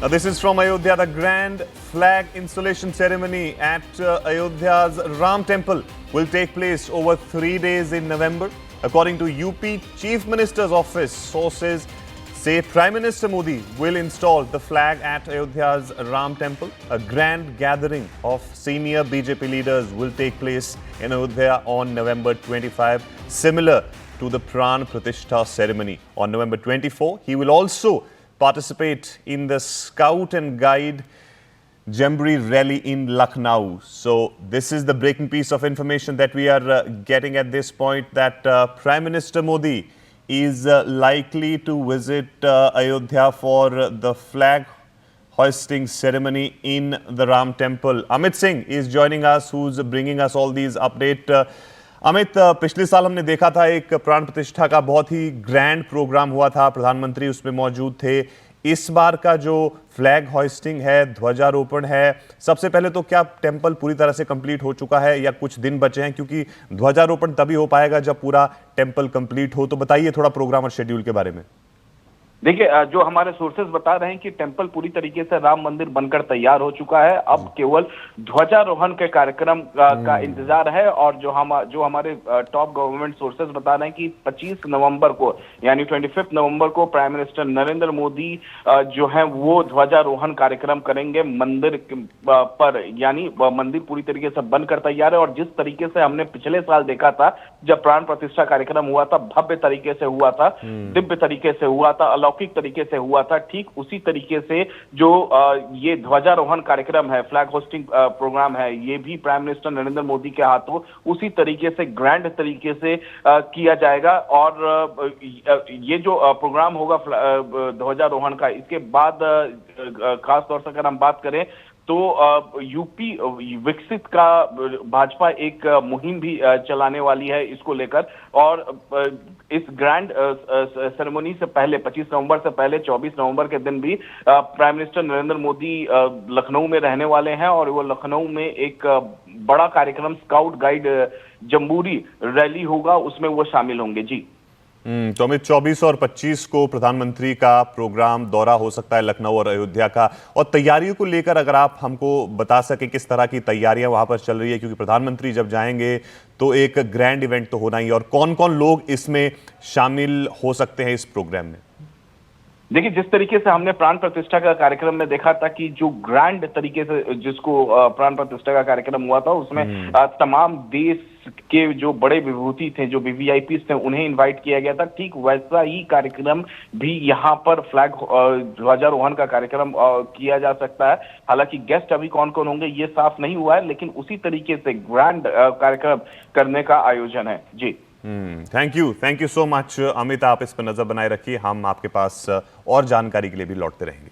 Now this is from Ayodhya. The grand flag installation ceremony at Ayodhya's Ram Temple will take place over 3 days in November. According to UP Chief Minister's Office, sources say Prime Minister Modi will install the flag at Ayodhya's Ram Temple. A grand gathering of senior BJP leaders will take place in Ayodhya on November 25, similar to the Pran Pratishtha ceremony. On November 24, he will also participate in the Scout and Guide Jamboree rally in Lucknow. So this is the breaking piece of information that we are getting at this point, that Prime Minister Modi is likely to visit Ayodhya for the flag hoisting ceremony in the Ram Temple. Amit Singh is joining us, who's bringing us all these updates. Amit, पिछले साल हमने देखा था एक प्राण प्रतिष्ठा का बहुत ही ग्रैंड प्रोग्राम हुआ था, प्रधानमंत्री उसमें मौजूद थे। इस बार का जो फ्लैग होइस्टिंग है, ध्वजारोपण है, सबसे पहले तो क्या टेंपल पूरी तरह से कंप्लीट हो चुका है या कुछ दिन बचे हैं? क्योंकि ध्वजारोपण तभी हो पाएगा जब पूरा टेंपल कंप्लीट हो। तो बताइए थोड़ा प्रोग्राम और शेड्यूल के बारे में। देखिए, जो हमारे सोर्सेज बता रहे हैं कि टेंपल पूरी तरीके से राम मंदिर बनकर तैयार हो चुका है। अब केवल ध्वजारोहण के कार्यक्रम का इंतजार है। और जो हमारे टॉप गवर्नमेंट सोर्सेज बता रहे हैं कि 25 नवंबर को यानी 25 नवंबर को प्राइम मिनिस्टर नरेंद्र मोदी जो है वो ध्वजारोहण कार्यक्रम करेंगे मंदिर पर। यानी मंदिर पूरी तरीके से बनकर तैयार है। और जिस तरीके से हमने पिछले साल देखा था जब प्राण प्रतिष्ठा कार्यक्रम हुआ था, भव्य तरीके से हुआ था, दिव्य तरीके से हुआ था, अलौकिक तरीके से हुआ था, ठीक उसी तरीके से जो ये ध्वजारोहण कार्यक्रम है, फ्लैग होस्टिंग प्रोग्राम है, ये भी प्राइम मिनिस्टर नरेंद्र मोदी के हाथों उसी तरीके से ग्रैंड तरीके से किया जाएगा। और ये जो प्रोग्राम होगा ध्वजारोहण का, इसके बाद खास तौर से अगर हम बात करें तो यूपी विकसित का भाजपा एक मुहिम भी चलाने वाली है इसको लेकर। और इस ग्रैंड सेरेमनी से पहले 25 नवंबर से पहले 24 नवंबर के दिन भी प्राइम मिनिस्टर नरेंद्र मोदी लखनऊ में रहने वाले हैं। और वो लखनऊ में एक बड़ा कार्यक्रम स्काउट गाइड जम्बूरी रैली होगा, उसमें वो शामिल होंगे। जी तो अमित, 24 और 25 को प्रधानमंत्री का प्रोग्राम दौरा हो सकता है लखनऊ और अयोध्या का। और तैयारियों को लेकर अगर आप हमको बता सकें किस तरह की तैयारियां वहां पर चल रही है, क्योंकि प्रधानमंत्री जब जाएंगे तो एक ग्रैंड इवेंट तो होना ही, और कौन कौन लोग इसमें शामिल हो सकते हैं इस प्रोग्राम में? देखिए, जिस तरीके से हमने प्राण प्रतिष्ठा का कार्यक्रम में देखा था कि जो ग्रैंड तरीके से जिसको प्राण प्रतिष्ठा का कार्यक्रम हुआ था उसमें तमाम देश के जो बड़े विभूति थे, जो वीवीआईपी थे, उन्हें इनवाइट किया गया था। ठीक वैसा ही कार्यक्रम भी यहाँ पर फ्लैग ध्वजारोहण का कार्यक्रम किया जा सकता है। हालांकि गेस्ट अभी कौन कौन होंगे ये साफ नहीं हुआ है, लेकिन उसी तरीके से ग्रैंड कार्यक्रम करने का आयोजन है। जी thank you so much Amit. आप इस पर नजर बनाए रखिए, हम आपके पास और जानकारी के लिए भी लौटते रहेंगे।